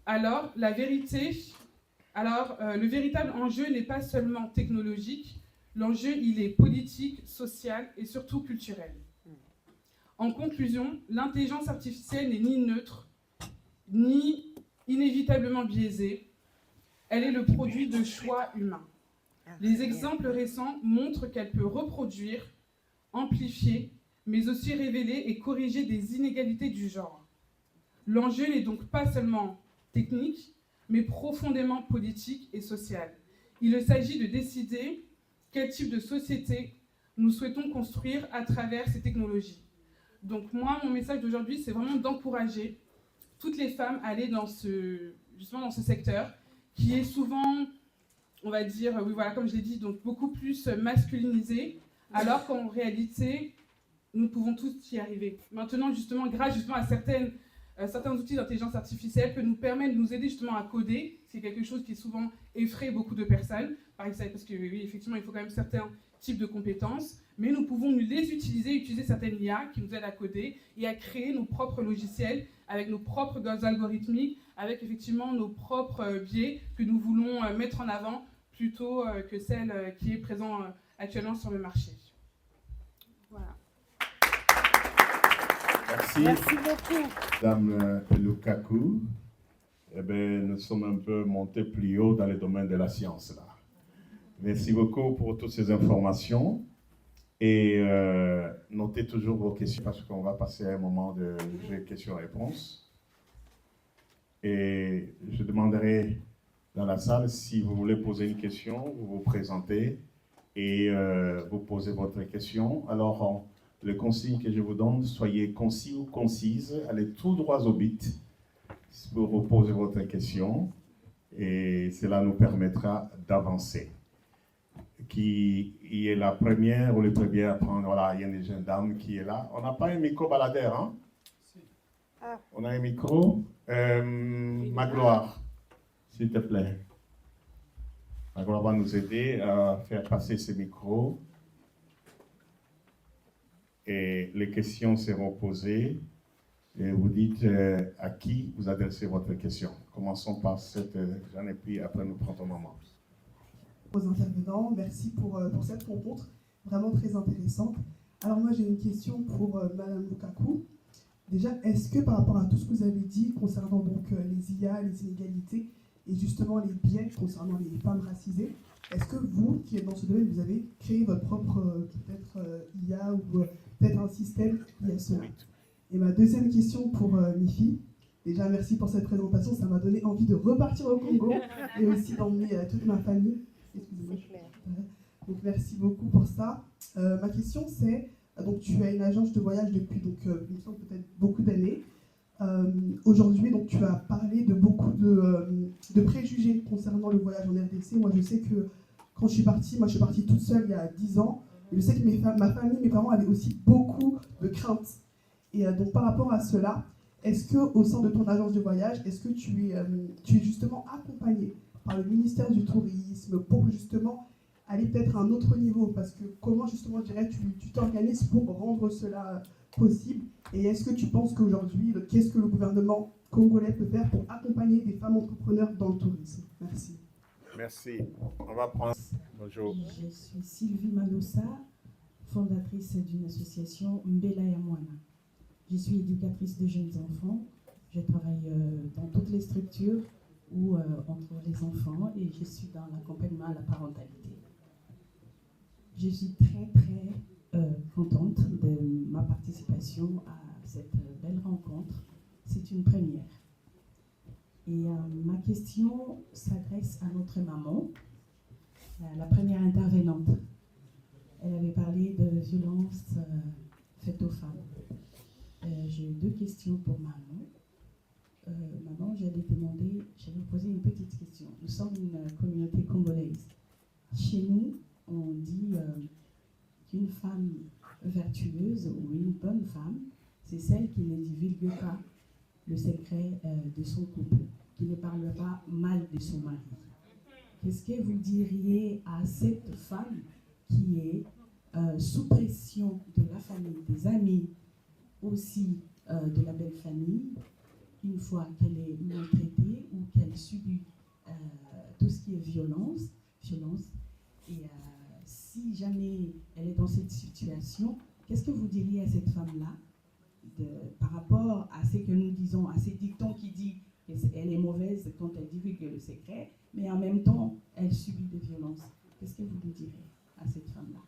Alors, le véritable enjeu n'est pas seulement technologique, l'enjeu, il est politique, social et surtout culturel. En conclusion, l'intelligence artificielle n'est ni neutre, ni inévitablement biaisée. Elle est le produit de choix humains. Les exemples récents montrent qu'elle peut reproduire, amplifier, mais aussi révéler et corriger des inégalités du genre. L'enjeu n'est donc pas seulement technique, mais profondément politique et social. Il s'agit de décider quel type de société nous souhaitons construire à travers ces technologies. Donc moi, mon message d'aujourd'hui, c'est vraiment d'encourager toutes les femmes à aller dans ce secteur qui est souvent, on va dire, oui, voilà, comme je l'ai dit, donc beaucoup plus masculinisé, alors qu'en réalité, nous pouvons tous y arriver. Maintenant, grâce à certains outils d'intelligence artificielle que nous permettent de nous aider justement à coder, c'est quelque chose qui souvent effraie beaucoup de personnes, parce que oui, effectivement, il faut quand même certains types de compétences, mais nous pouvons les utiliser certaines IA qui nous aident à coder et à créer nos propres logiciels avec nos propres algorithmiques, avec effectivement nos propres biais que nous voulons mettre en avant plutôt que celle qui est présente actuellement sur le marché. Voilà. Merci. Merci beaucoup. Madame Lukaku, nous sommes un peu montés plus haut dans le domaine de la science là. Merci beaucoup pour toutes ces informations et notez toujours vos questions parce qu'on va passer à un moment de jeu questions-réponses. Et je demanderai dans la salle si vous voulez poser une question, vous vous présentez et vous posez votre question. Alors, le consigne que je vous donne, soyez concis ou concise, allez tout droit au but pour vous poser votre question et cela nous permettra d'avancer. Qui est la première ou le premier à prendre? Voilà, il y a une jeune dame qui est là. On n'a pas un micro baladeur, hein? Ah. On a un micro. Magloire, s'il te plaît. Magloire va nous aider à faire passer ce micro. et les questions seront posées. Et vous dites à qui vous adressez votre question. Commençons par cette Jeanne et puis après nous prendrons maman. Aux intervenants, merci pour cette rencontre, vraiment très intéressante. Alors moi j'ai une question pour Madame Lukaku. Déjà, est-ce que par rapport à tout ce que vous avez dit concernant donc les IA, les inégalités et justement les biais concernant les femmes racisées, est-ce que vous, qui êtes dans ce domaine, vous avez créé votre propre peut-être IA ou peut-être un système lié à cela? Et ma deuxième question pour Mifi, déjà merci pour cette présentation, ça m'a donné envie de repartir au Congo et aussi d'emmener toute ma famille. Excusez-moi. Donc merci beaucoup pour ça. Ma question c'est, donc tu as une agence de voyage depuis donc il me semble peut-être beaucoup d'années. Aujourd'hui donc tu as parlé de beaucoup de préjugés concernant le voyage en RDC. Moi je sais que quand je suis partie toute seule il y a 10 ans. Et je sais que ma famille, mes parents avaient aussi beaucoup de craintes. Et donc par rapport à cela, est-ce qu'au sein de ton agence de voyage, est-ce que tu es justement accompagné par le ministère du Tourisme pour justement aller peut-être à un autre niveau? Parce que comment justement, je dirais, tu t'organises pour rendre cela possible? Et est-ce que tu penses qu'aujourd'hui, qu'est-ce que le gouvernement congolais peut faire pour accompagner des femmes entrepreneurs dans le tourisme? Merci. Merci. On va prendre... Bonjour. Je suis Sylvie Malossa, fondatrice d'une association Mbela Yamwana. Je suis éducatrice de jeunes enfants. Je travaille dans toutes les structures entre les enfants et je suis dans l'accompagnement à la parentalité. Je suis très contente de ma participation à cette belle rencontre. C'est une première. Et ma question s'adresse à notre maman, la première intervenante. Elle avait parlé de violences faites aux femmes. J'ai 2 questions pour maman. Maman, j'allais vous poser une petite question. Nous sommes une communauté congolaise. Chez nous, on dit qu'une femme vertueuse ou une bonne femme, c'est celle qui ne divulgue pas le secret de son couple, qui ne parle pas mal de son mari. Qu'est-ce que vous diriez à cette femme qui est sous pression de la famille, des amis, aussi de la belle famille, une fois qu'elle est maltraitée ou qu'elle subit tout ce qui est violence, et si jamais elle est dans cette situation, qu'est-ce que vous diriez à cette femme-là par rapport à ce que nous disons, à ces dictons qui dit qu'elle est mauvaise quand elle divulgue le secret, mais en même temps, elle subit des violences? Qu'est-ce que vous lui direz à cette femme-là?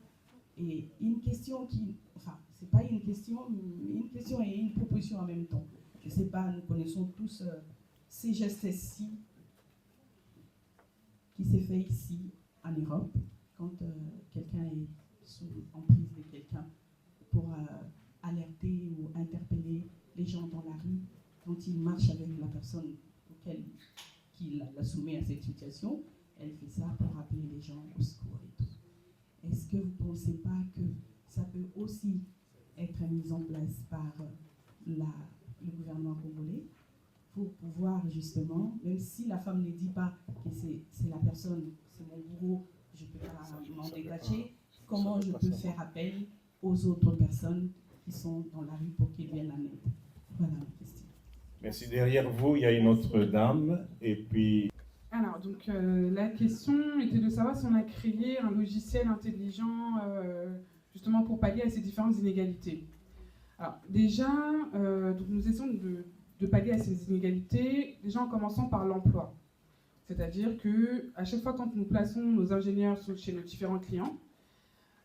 Et une question c'est pas une question, mais une question et une proposition en même temps. Je ne sais pas, nous connaissons tous ces gestes-ci qui s'est fait ici en Europe, quand quelqu'un est sous emprise de quelqu'un pour alerter ou interpeller les gens dans la rue, quand il marche avec la personne qui la soumet à cette situation, elle fait ça pour appeler les gens au secours et tout. Est-ce que vous ne pensez pas que ça peut aussi être mis en place par le gouvernement congolais pour pouvoir justement, même si la femme ne dit pas que c'est la personne, c'est mon bourreau, je ne peux pas m'en détacher, comment je peux faire appel aux autres personnes qui sont dans la rue pour qu'ils viennent en aide? Voilà ma question. Merci. Derrière vous, il y a une autre dame. Et puis... Alors, donc, la question était de savoir si on a créé un logiciel intelligent justement pour pallier à ces différentes inégalités. Alors, déjà, donc nous essayons de pallier à ces inégalités, déjà en commençant par l'emploi. C'est-à-dire qu'à chaque fois quand nous plaçons nos ingénieurs chez nos différents clients,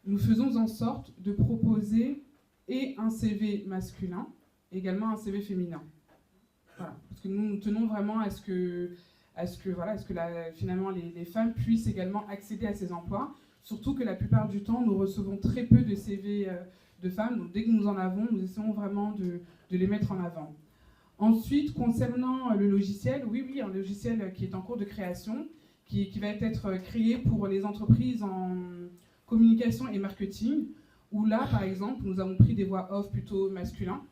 nous faisons en sorte de proposer et un CV masculin, également un CV féminin. Voilà. Parce que nous tenons vraiment à ce que finalement les femmes puissent également accéder à ces emplois. Surtout que la plupart du temps, nous recevons très peu de CV de femmes. Donc dès que nous en avons, nous essayons vraiment de les mettre en avant. Ensuite, concernant le logiciel, oui, un logiciel qui est en cours de création, qui va être créé pour les entreprises en communication et marketing, où là, par exemple, nous avons pris des voix off plutôt masculins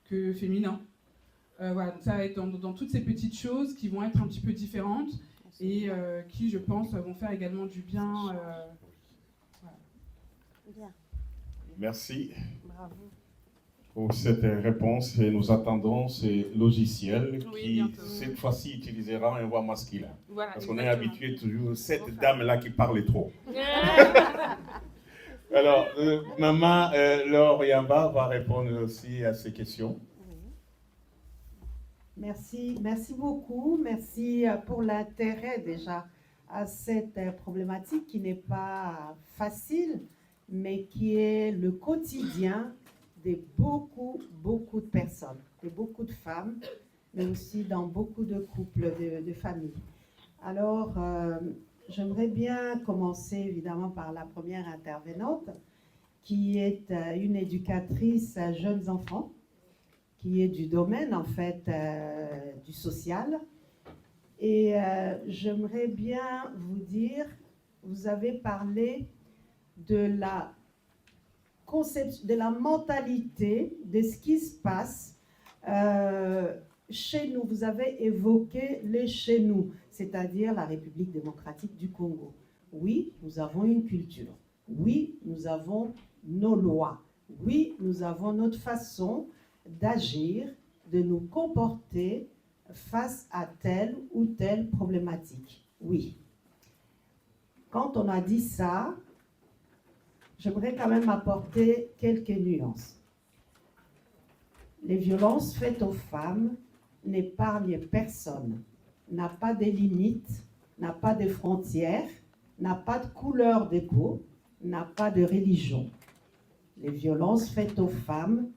que féminins. Voilà, donc ça va être dans toutes ces petites choses qui vont être un petit peu différentes et qui, je pense, vont faire également du bien. Voilà. Bien. Merci Bravo. pour cette réponse et nous attendons ces logiciels Oui, qui, bientôt. cette fois-ci, utiliseront une voix masculine. Voilà, Parce qu'on est exactement. habitué toujours à cette Enfin. dame-là qui parle trop. Alors, Maman Laure Yamba va répondre aussi à ces questions. Merci, merci beaucoup. Merci pour l'intérêt déjà à cette problématique qui n'est pas facile, mais qui est le quotidien de beaucoup de personnes, de beaucoup de femmes, mais aussi dans beaucoup de couples, de familles. Alors, j'aimerais bien commencer évidemment par la première intervenante, qui est une éducatrice à jeunes enfants, qui est du domaine en fait du social. Et j'aimerais bien vous dire, vous avez parlé de la conception, de la mentalité, de ce qui se passe chez nous. Vous avez évoqué les chez nous, c'est-à-dire la République démocratique du Congo. Oui, nous avons une culture. Oui, nous avons nos lois. Oui, nous avons notre façon d'agir, de nous comporter face à telle ou telle problématique. Oui. Quand on a dit ça, j'aimerais quand même apporter quelques nuances. Les violences faites aux femmes n'épargnent personne, n'a pas de limites, n'a pas de frontières, n'a pas de couleur de peau, n'a pas de religion. Les violences faites aux femmes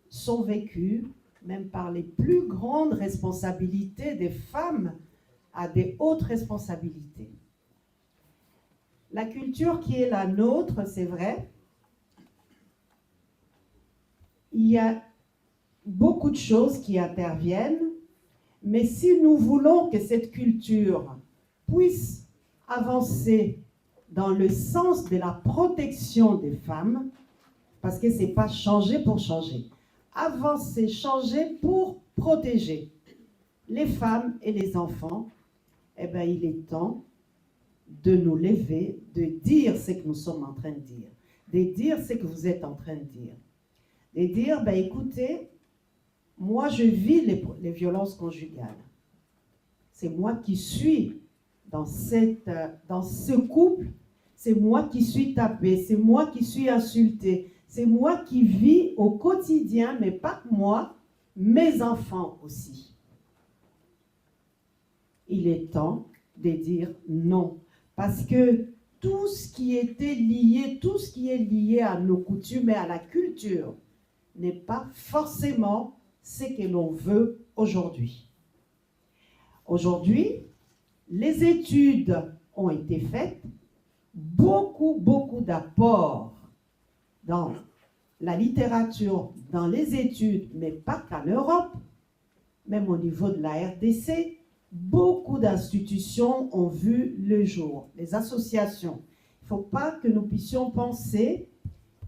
sont vécues même par les plus grandes responsabilités des femmes à des hautes responsabilités. La culture qui est la nôtre, c'est vrai, il y a beaucoup de choses qui interviennent, mais si nous voulons que cette culture puisse avancer dans le sens de la protection des femmes, parce que ce n'est pas changer pour changer, avancer, changer pour protéger les femmes et les enfants, eh bien, il est temps de nous lever, de dire ce que nous sommes en train de dire, de dire ce que vous êtes en train de dire, de dire, ben, écoutez, moi je vis les violences conjugales. C'est moi qui suis dans ce couple, c'est moi qui suis tapée, c'est moi qui suis insultée, c'est moi qui vis au quotidien, mais pas que moi, mes enfants aussi. Il est temps de dire non. Parce que tout ce qui était lié, tout ce qui est lié à nos coutumes et à la culture n'est pas forcément ce que l'on veut aujourd'hui. Aujourd'hui, les études ont été faites, beaucoup d'apports dans la littérature, dans les études, mais pas qu'en Europe, même au niveau de la RDC, beaucoup d'institutions ont vu le jour, les associations. Il ne faut pas que nous puissions penser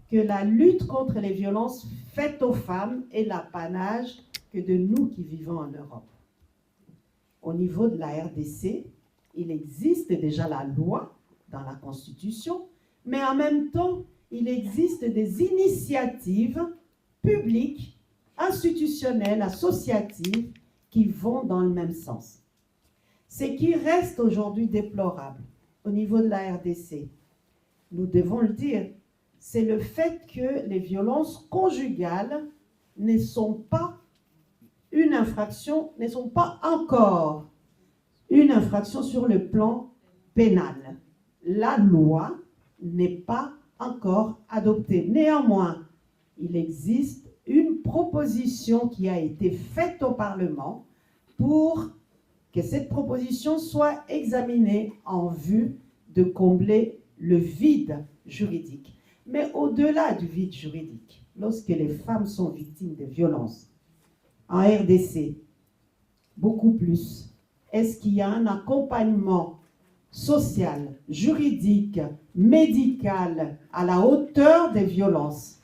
que la lutte contre les violences faites aux femmes est l'apanage que de nous qui vivons en Europe. Au niveau de la RDC, il existe déjà la loi dans la Constitution, mais en même temps, il existe des initiatives publiques, institutionnelles, associatives, qui vont dans le même sens. Ce qui reste aujourd'hui déplorable au niveau de la RDC, nous devons le dire, c'est le fait que les violences conjugales ne sont pas une infraction, ne sont pas encore une infraction sur le plan pénal. La loi n'est pas encore adoptée. Néanmoins, il existe une proposition qui a été faite au Parlement pour que cette proposition soit examinée en vue de combler le vide juridique. Mais au-delà du vide juridique, lorsque les femmes sont victimes de violences, en RDC, beaucoup plus, est-ce qu'il y a un accompagnement social, juridique, médical à la hauteur des violences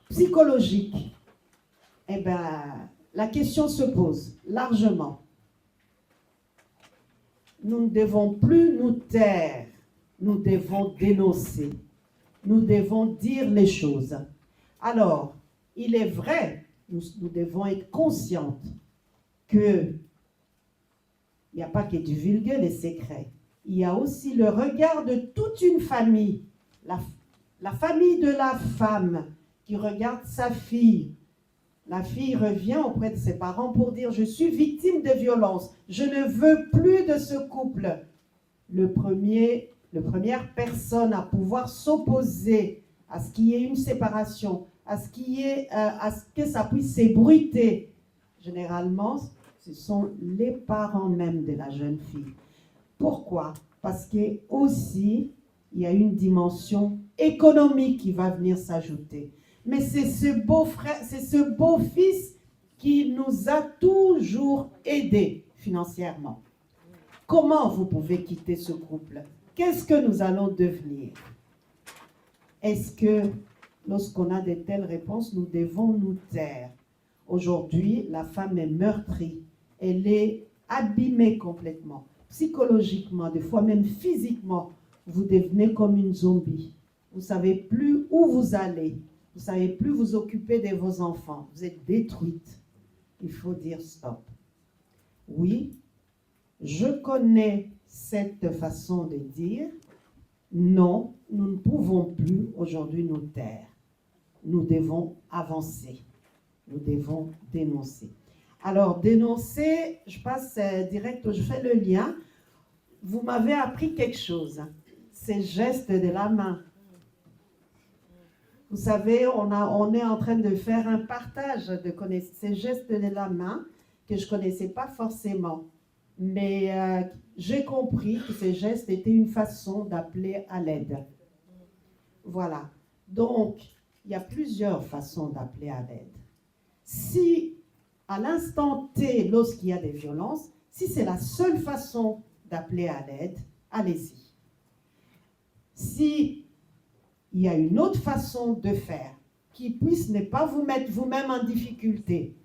psychologiques? Eh bien, la question se pose largement. Nous ne devons plus nous taire, nous devons dénoncer. nous devons dire les choses. Alors, il est vrai, nous devons être conscientes qu'il n'y a pas que du vulgaire, les secrets. Il y a aussi le regard de toute une famille, la famille de la femme qui regarde sa fille. La fille revient auprès de ses parents pour dire « Je suis victime de violence, je ne veux plus de ce couple ». La première personne à pouvoir s'opposer à ce qu'il y ait une séparation, à ce que ça puisse s'ébruiter, généralement, ce sont les parents même de la jeune fille. Pourquoi? Parce que aussi, il y a une dimension économique qui va venir s'ajouter. Mais c'est ce beau frère, c'est ce beau fils qui nous a toujours aidés financièrement. Comment vous pouvez quitter ce couple? Qu'est-ce que nous allons devenir? Est-ce que lorsqu'on a de telles réponses, nous devons nous taire? Aujourd'hui, la femme est meurtrie. Elle est abîmée complètement. Psychologiquement, des fois même physiquement, vous devenez comme une zombie. Vous ne savez plus où vous allez. Vous ne savez plus vous occuper de vos enfants. Vous êtes détruite. Il faut dire stop. Oui, je connais cette façon de dire. Non, nous ne pouvons plus aujourd'hui nous taire. Nous devons avancer. Nous devons dénoncer. Alors, dénoncer, je passe direct, je fais le lien. Vous m'avez appris quelque chose. Ces gestes de la main. Vous savez, on est en train de faire un partage de connaissances. Ces gestes de la main que je ne connaissais pas forcément. Mais j'ai compris que ces gestes étaient une façon d'appeler à l'aide. Voilà. Donc, il y a plusieurs façons d'appeler à l'aide. Si, à l'instant T, lorsqu'il y a des violences, si c'est la seule façon d'appeler à l'aide, allez-y. Si il y a une autre façon de faire qui puisse ne pas vous mettre vous-même en difficulté,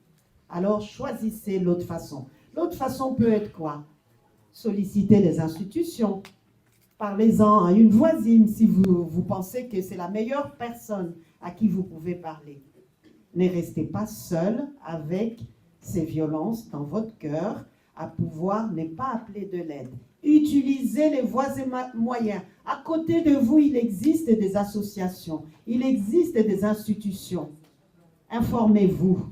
alors choisissez l'autre façon. L'autre façon peut être quoi? Solliciter les institutions. Parlez-en à une voisine si vous pensez que c'est la meilleure personne à qui vous pouvez parler. Ne restez pas seul avec ces violences dans votre cœur à pouvoir ne pas appeler de l'aide. Utilisez les voies et moyens. À côté de vous, il existe des associations, il existe des institutions. Informez-vous.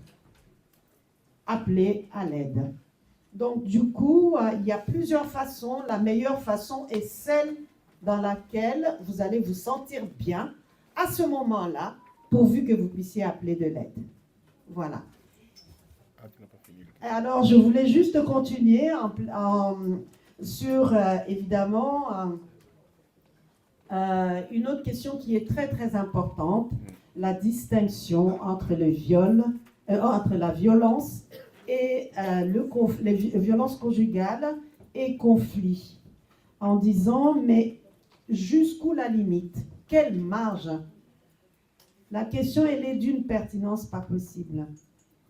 Appelez à l'aide. Donc, du coup, il y a plusieurs façons. La meilleure façon est celle dans laquelle vous allez vous sentir bien à ce moment-là, pourvu que vous puissiez appeler de l'aide. Voilà. Alors, je voulais juste continuer sur, évidemment, une autre question qui est très, très importante, la distinction entre le viol, entre la violence et les violences conjugales et conflits, en disant, mais jusqu'où la limite? Quelle marge? La question, elle est d'une pertinence pas possible.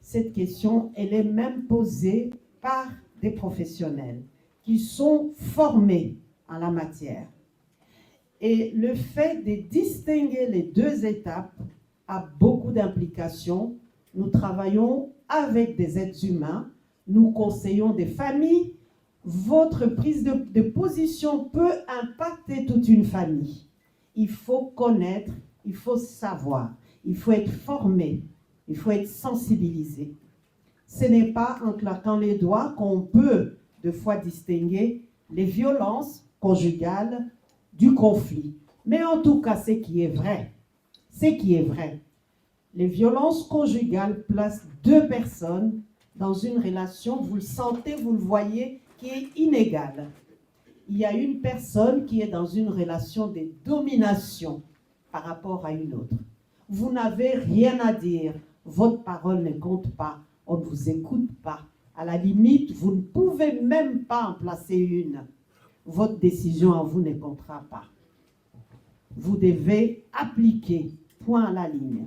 Cette question, elle est même posée par des professionnels qui sont formés en la matière. Et le fait de distinguer les deux étapes a beaucoup d'implications. Nous travaillons avec des êtres humains, nous conseillons des familles. Votre prise de position peut impacter toute une famille. Il faut connaître, il faut savoir, il faut être formé, il faut être sensibilisé. Ce n'est pas en claquant les doigts qu'on peut de fois distinguer les violences conjugales du conflit. Mais en tout cas, ce qui est vrai, les violences conjugales placent deux personnes dans une relation, vous le sentez, vous le voyez, qui est inégale. Il y a une personne qui est dans une relation de domination par rapport à une autre. Vous n'avez rien à dire, votre parole ne compte pas, on ne vous écoute pas. À la limite, vous ne pouvez même pas en placer une. Votre décision à vous ne comptera pas. Vous devez appliquer, point à la ligne.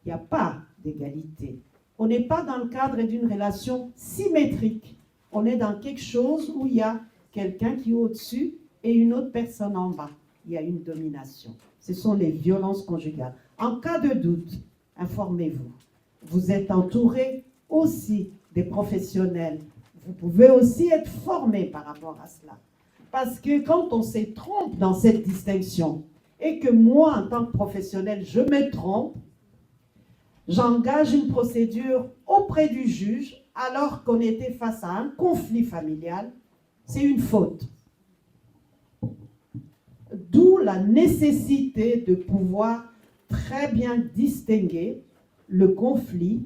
Il n'y a pas d'égalité. On n'est pas dans le cadre d'une relation symétrique. On est dans quelque chose où il y a quelqu'un qui est au-dessus et une autre personne en bas. il y a une domination. Ce sont les violences conjugales. En cas de doute, informez-vous. Vous êtes entouré aussi des professionnels. Vous pouvez aussi être formé par rapport à cela. Parce que quand on se trompe dans cette distinction, et que moi, en tant que professionnel, je me trompe, j'engage une procédure auprès du juge alors qu'on était face à un conflit familial, c'est une faute. D'où la nécessité de pouvoir très bien distinguer le conflit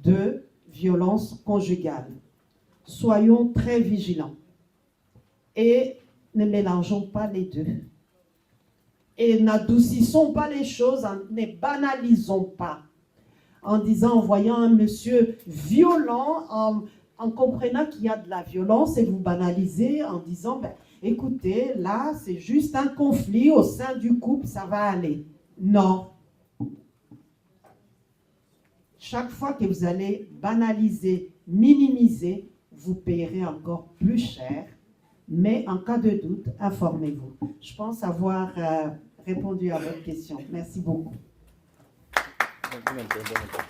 de violence conjugale. Soyons très vigilants et ne mélangeons pas les deux. Et n'adoucissons pas les choses, ne banalisons pas. En disant, en voyant un monsieur violent, en comprenant qu'il y a de la violence, et vous banalisez en disant, ben, écoutez, là, c'est juste un conflit au sein du couple, ça va aller. Non. Chaque fois que vous allez banaliser, minimiser, vous payerez encore plus cher. Mais en cas de doute, informez-vous. Je pense avoir répondu à votre question. Merci beaucoup. Merci.